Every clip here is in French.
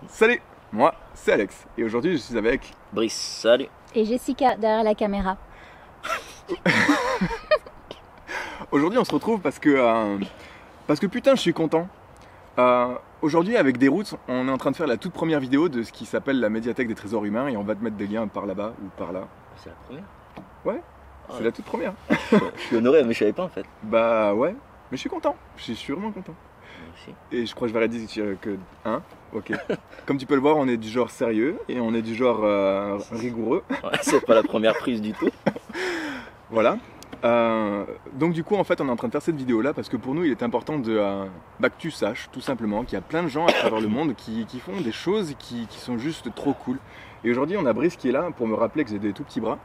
Salut, moi c'est Alex et aujourd'hui je suis avec Brice, salut. Et Jessica derrière la caméra. Aujourd'hui on se retrouve parce que putain je suis content. Aujourd'hui avec Desroutes on est en train de faire la toute première vidéo de ce qui s'appelle la médiathèque des trésors humains et on va te mettre des liens par là-bas ou par là. C'est la première. Ouais, c'est la toute première. Je suis honoré, mais je savais pas en fait. Bah ouais, mais je suis content, je suis vraiment content. Moi aussi. Et je crois que je vais dire que... Hein. Ok. Comme tu peux le voir, on est du genre sérieux et on est du genre rigoureux. Ouais, c'est pas la première prise du tout. Voilà. Donc du coup, en fait, on est en train de faire cette vidéo-là parce que pour nous, il est important que tu saches, tout simplement, qu'il y a plein de gens à travers le monde qui font des choses qui sont juste trop cool. Et aujourd'hui, on a Brice qui est là pour me rappeler que j'ai des tout petits bras.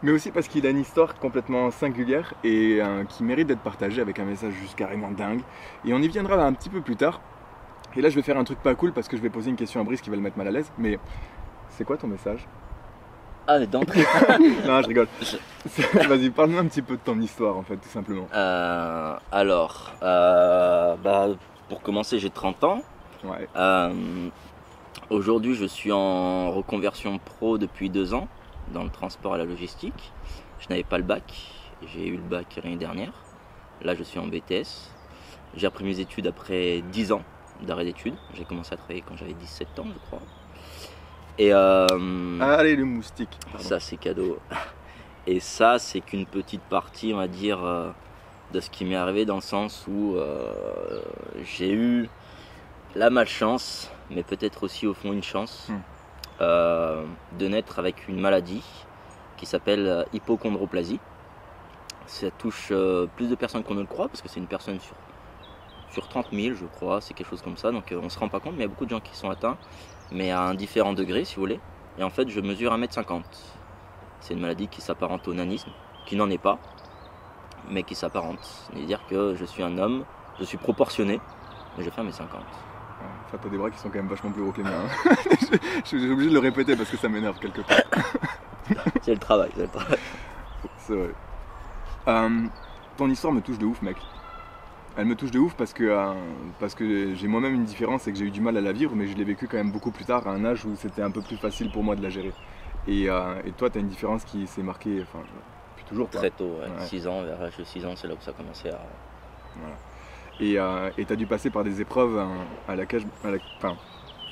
Mais aussi parce qu'il a une histoire complètement singulière et qui mérite d'être partagée avec un message juste carrément dingue. Et on y viendra un petit peu plus tard. Et là, je vais faire un truc pas cool parce que je vais poser une question à Brice qui va le mettre mal à l'aise. Mais c'est quoi ton message? Ah, mais d'entrée. Non, je rigole. Vas-y, parle-nous un petit peu de ton histoire, en fait, tout simplement. Pour commencer, j'ai 30 ans. Ouais. Aujourd'hui, je suis en reconversion pro depuis 2 ans dans le transport et la logistique. Je n'avais pas le bac. J'ai eu le bac l'année dernière. Là, je suis en BTS. J'ai repris mes études après 10 ans d'arrêt d'études. J'ai commencé à travailler quand j'avais 17 ans, je crois. Et Allez, le moustique. Pardon. ça, c'est cadeau. Et ça, c'est qu'une petite partie, on va dire, de ce qui m'est arrivé dans le sens où j'ai eu la malchance, mais peut-être aussi au fond une chance, de naître avec une maladie qui s'appelle hypochondroplasie. Ça touche plus de personnes qu'on ne le croit, parce que c'est une personne sur 30 000, je crois, c'est quelque chose comme ça, donc on ne se rend pas compte, mais il y a beaucoup de gens qui sont atteints, mais à un différent degré, si vous voulez. Et en fait, je mesure 1m50. C'est une maladie qui s'apparente au nanisme, qui n'en est pas, mais qui s'apparente. C'est-à-dire que je suis un homme, je suis proportionné, mais je fais 1m50. Enfin, t'as des bras qui sont quand même vachement plus gros que les miens. Hein. Je suis obligé de le répéter parce que ça m'énerve quelque part. C'est le travail, c'est le travail. C'est vrai. Ton histoire me touche de ouf, mec. Elle me touche de ouf parce que j'ai moi-même une différence et que j'ai eu du mal à la vivre, mais je l'ai vécu quand même beaucoup plus tard, à un âge où c'était un peu plus facile pour moi de la gérer. Et toi, t'as une différence qui s'est marquée, enfin, depuis toujours. Quoi. Très tôt, ouais. Ouais. 6 ans, vers l'âge de 6 ans, c'est là où ça a commencé à... Voilà. Et t'as dû passer par des épreuves enfin,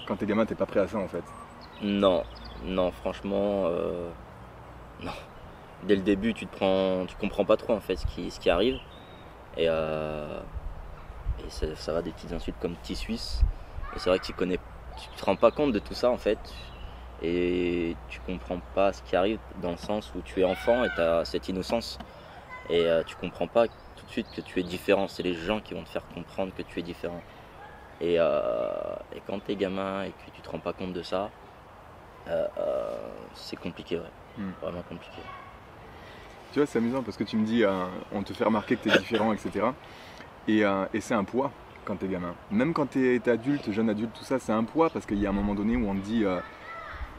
quand t'es gamin, t'es pas prêt à ça en fait. Non, franchement, non. Dès le début, tu comprends pas trop en fait ce qui arrive. Et ça va des petites insultes comme petit Suisse. Et c'est vrai que tu te rends pas compte de tout ça en fait. Et tu comprends pas ce qui arrive dans le sens où tu es enfant et tu as cette innocence. Et tu comprends pas tout de suite que tu es différent. C'est les gens qui vont te faire comprendre que tu es différent. Et quand tu es gamin et que tu te rends pas compte de ça, c'est compliqué, ouais. Vraiment compliqué. Tu vois, c'est amusant parce que tu me dis, on te fait remarquer que t'es différent, etc. Et c'est un poids quand t'es gamin. Même quand t'es adulte, jeune adulte, tout ça, c'est un poids parce qu'il y a un moment donné où on te dit...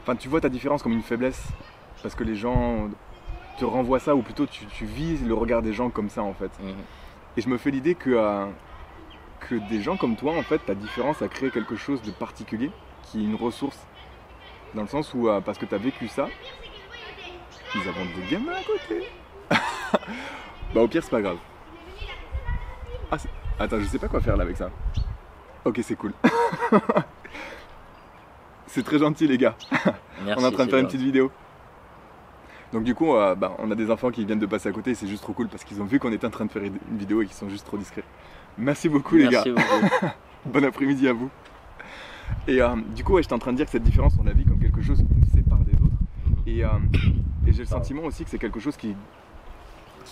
Enfin, tu vois ta différence comme une faiblesse parce que les gens te renvoient ça ou plutôt tu vises le regard des gens comme ça en fait. Et je me fais l'idée que des gens comme toi, en fait, ta différence a créé quelque chose de particulier qui est une ressource. Dans le sens où, parce que t'as vécu ça, ils inventent des gamins à côté. Bah au pire c'est pas grave. Attends, je sais pas quoi faire là avec ça. Ok, c'est cool. C'est très gentil les gars. Merci, on est en train de faire une gentil. petite vidéo. Donc du coup, on a des enfants qui viennent de passer à côté et c'est juste trop cool parce qu'ils ont vu qu'on était en train de faire une vidéo et qu'ils sont juste trop discrets. Merci beaucoup les gars. Merci beaucoup. Bon après-midi à vous. Et du coup, ouais, j'étais en train de dire que cette différence, on la vit comme quelque chose qui nous sépare des autres. Et j'ai le sentiment aussi que c'est quelque chose qui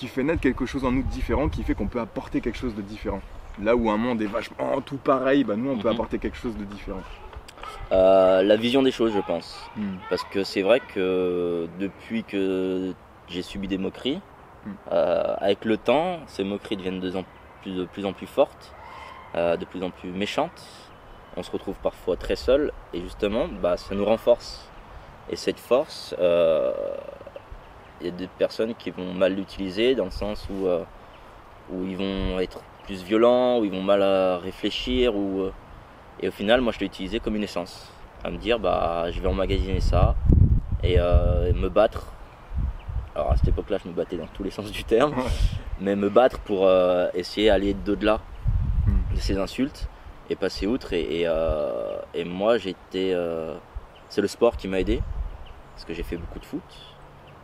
fait naître quelque chose en nous de différent, qui fait qu'on peut apporter quelque chose de différent. Là où un monde est vachement tout pareil, bah nous on peut apporter quelque chose de différent. La vision des choses, je pense. Parce que c'est vrai que depuis que j'ai subi des moqueries, avec le temps, ces moqueries deviennent de plus en plus fortes, de plus en plus méchantes. On se retrouve parfois très seul et justement, ça nous renforce. Et cette force, il y a des personnes qui vont mal l'utiliser dans le sens où ils vont être plus violents, où ils vont mal réfléchir, où Et au final, moi je l'ai utilisé comme une essence. À me dire, bah, je vais emmagasiner ça et me battre. Alors à cette époque-là, je me battais dans tous les sens du terme, mais me battre pour essayer d'aller d'au-delà de ces insultes et passer outre. Et moi, c'est le sport qui m'a aidé, parce que j'ai fait beaucoup de foot.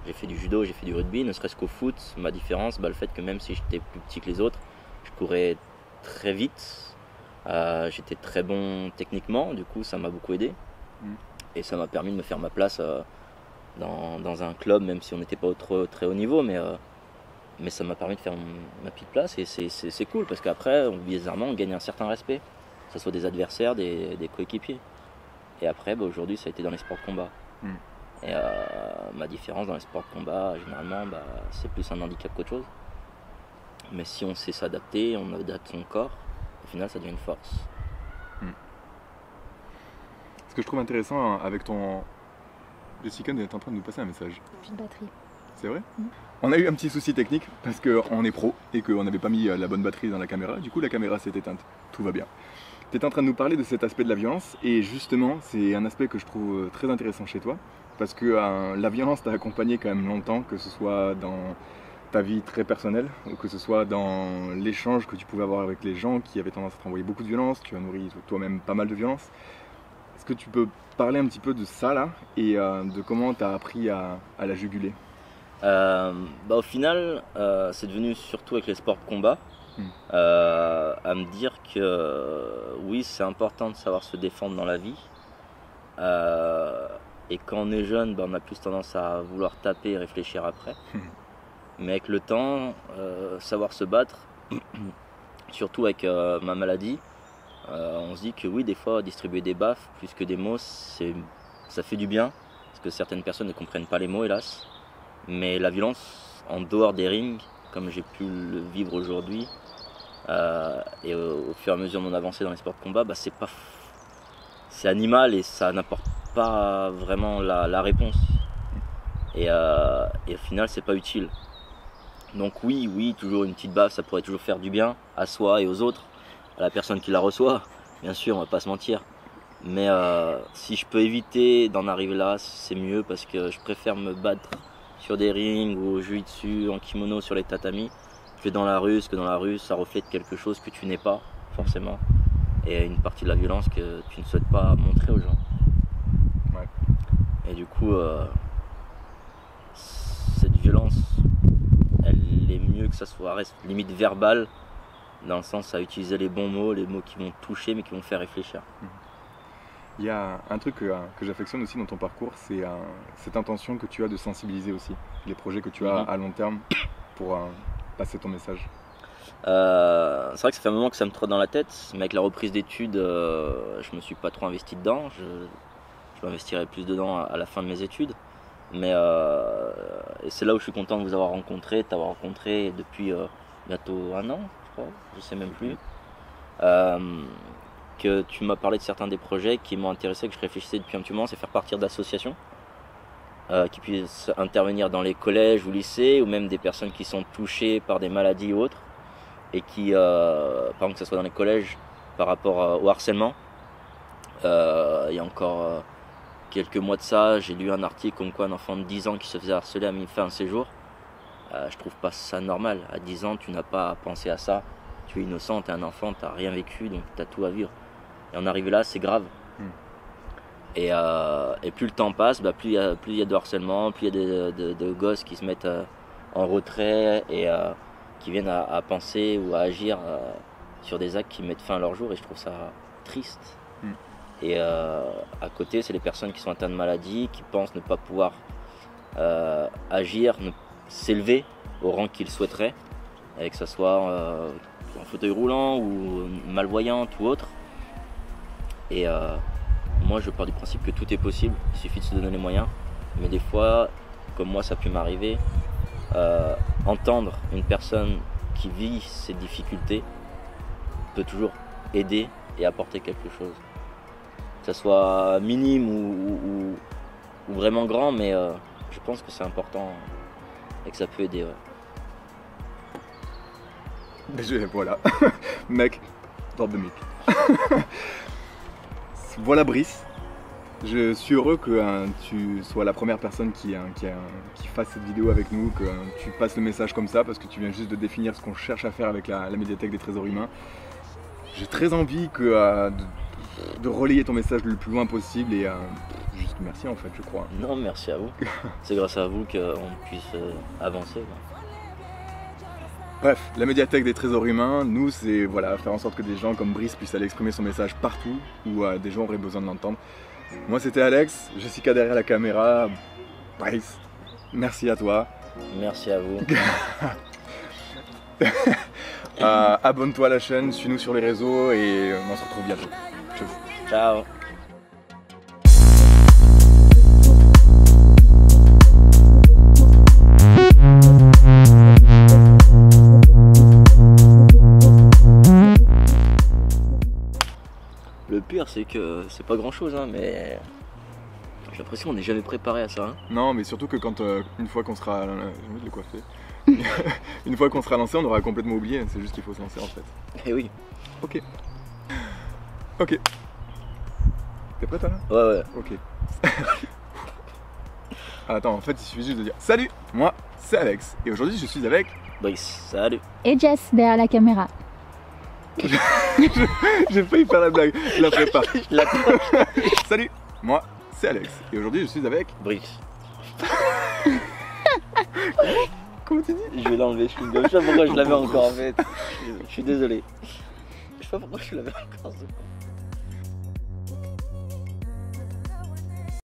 J'ai fait du judo, j'ai fait du rugby, ne serait-ce qu'au foot. Ma différence, le fait que même si j'étais plus petit que les autres, je courais très vite. J'étais très bon techniquement, du coup ça m'a beaucoup aidé. Et ça m'a permis de me faire ma place dans un club, même si on n'était pas au très haut niveau, mais ça m'a permis de faire ma petite place. Et c'est cool, parce qu'après, bizarrement, on gagne un certain respect, que ce soit des adversaires, des coéquipiers. Et après, aujourd'hui, ça a été dans les sports de combat. Et ma différence dans les sports de combat, généralement, c'est plus un handicap qu'autre chose. Mais si on sait s'adapter, on adapte son corps, au final ça devient une force. Ce que je trouve intéressant avec ton... Jessica est en train de nous passer un message. J'ai une batterie. C'est vrai ? On a eu un petit souci technique parce qu'on est pro et qu'on n'avait pas mis la bonne batterie dans la caméra. Du coup la caméra s'est éteinte. Tout va bien. Tu étais en train de nous parler de cet aspect de la violence et justement c'est un aspect que je trouve très intéressant chez toi. Parce que la violence t'a accompagné quand même longtemps, que ce soit dans ta vie très personnelle ou que ce soit dans l'échange que tu pouvais avoir avec les gens qui avaient tendance à t'envoyer beaucoup de violence. Tu as nourri toi-même pas mal de violence. Est-ce que tu peux parler un petit peu de ça là et de comment tu as appris à la juguler? Au final, c'est devenu surtout avec les sports de combat, à me dire que oui, c'est important de savoir se défendre dans la vie. Et quand on est jeune, on a plus tendance à vouloir taper et réfléchir après. Mais avec le temps, savoir se battre, surtout avec ma maladie, on se dit que oui, des fois, distribuer des baffes plus que des mots, ça fait du bien. Parce que certaines personnes ne comprennent pas les mots, hélas. Mais la violence, en dehors des rings, comme j'ai pu le vivre aujourd'hui, et au fur et à mesure de mon avancée dans les sports de combat, c'est animal et ça n'apporte pas vraiment la réponse. Et au final, c'est pas utile. Donc oui, toujours une petite baffe, ça pourrait toujours faire du bien à soi et aux autres, à la personne qui la reçoit, bien sûr, on va pas se mentir. Mais si je peux éviter d'en arriver là, c'est mieux, parce que je préfère me battre sur des rings ou au jiu-jitsu, en kimono sur les tatamis, que dans la rue, parce que dans la rue, ça reflète quelque chose que tu n'es pas, forcément. Et une partie de la violence que tu ne souhaites pas montrer aux gens. Ouais. Et du coup, cette violence, elle est mieux que ça reste limite verbale, dans le sens à utiliser les bons mots, les mots qui vont toucher mais qui vont faire réfléchir. Il y a un truc que j'affectionne aussi dans ton parcours, c'est cette intention que tu as de sensibiliser aussi les projets que tu as à long terme pour passer ton message. C'est vrai que ça fait un moment que ça me trotte dans la tête, mais avec la reprise d'études, je me suis pas trop investi dedans. Je m'investirai plus dedans à la fin de mes études. Mais et c'est là où je suis content de vous avoir rencontré, de t'avoir rencontré depuis bientôt 1 an, je crois, je sais même plus. Que tu m'as parlé de certains des projets qui m'ont intéressé, que je réfléchissais depuis un petit moment, c'est faire partir d'associations qui puissent intervenir dans les collèges ou lycées, ou même des personnes qui sont touchées par des maladies ou autres, et qui, par exemple que ce soit dans les collèges, par rapport au harcèlement. Il y a encore quelques mois de ça, j'ai lu un article comme quoi un enfant de 10 ans qui se faisait harceler a mis fin à un séjour. Je trouve pas ça normal. À 10 ans, tu n'as pas à penser à ça. Tu es innocent, tu es un enfant, tu n'as rien vécu, donc tu as tout à vivre. Et en arriver là, c'est grave. Et plus le temps passe, plus il y a de harcèlement, plus il y a de gosses qui se mettent en retrait et qui viennent à penser ou à agir sur des actes qui mettent fin à leur jour. Et je trouve ça triste. Et à côté, c'est les personnes qui sont atteintes de maladies, qui pensent ne pas pouvoir agir, s'élever au rang qu'ils souhaiteraient, et que ce soit en fauteuil roulant ou malvoyante ou autre. Et moi, je pars du principe que tout est possible, il suffit de se donner les moyens. Mais des fois, comme moi, ça a pu m'arriver, entendre une personne qui vit ces difficultés peut toujours aider et apporter quelque chose. Que ce soit minime ou vraiment grand, mais je pense que c'est important et que ça peut aider. Voilà, mec, drop de mic. voilà Brice. Je suis heureux que tu sois la première personne qui fasse cette vidéo avec nous, que tu passes le message comme ça, parce que tu viens juste de définir ce qu'on cherche à faire avec la médiathèque des trésors humains. J'ai très envie de relayer ton message le plus loin possible et juste merci en fait, je crois. Non, merci à vous. C'est grâce à vous qu'on puisse avancer. Quoi. Bref, la médiathèque des trésors humains, nous c'est voilà, faire en sorte que des gens comme Brice puissent aller exprimer son message partout où des gens auraient besoin de l'entendre. Moi c'était Alex, Jessica derrière la caméra, Brice, merci à toi. Merci à vous. Abonne-toi à la chaîne, suis-nous sur les réseaux et on se retrouve bientôt. Ciao. Ciao. Le pire c'est que c'est pas grand chose hein, mais j'ai l'impression qu'on n'est jamais préparé à ça. Hein. Non mais surtout que quand une fois qu'on sera... J'ai envie de le coiffer. Une fois qu'on sera lancé, on aura complètement oublié, c'est juste qu'il faut se lancer en fait. Eh oui. Ok. Ok. T'es prêt toi là? Ouais. Ok. Attends, en fait il suffit juste de dire salut, moi c'est Alex et aujourd'hui je suis avec... Brice, salut. Et Jess derrière la caméra. J'ai failli faire la blague, je la ferai pas. Je l'accroche. Salut, moi c'est Alex et aujourd'hui je suis avec... Brice. Comment tu dis? Je vais l'enlever, je sais pas pourquoi je l'avais encore en fait. Je suis désolé. Je sais pas pourquoi je l'avais encore.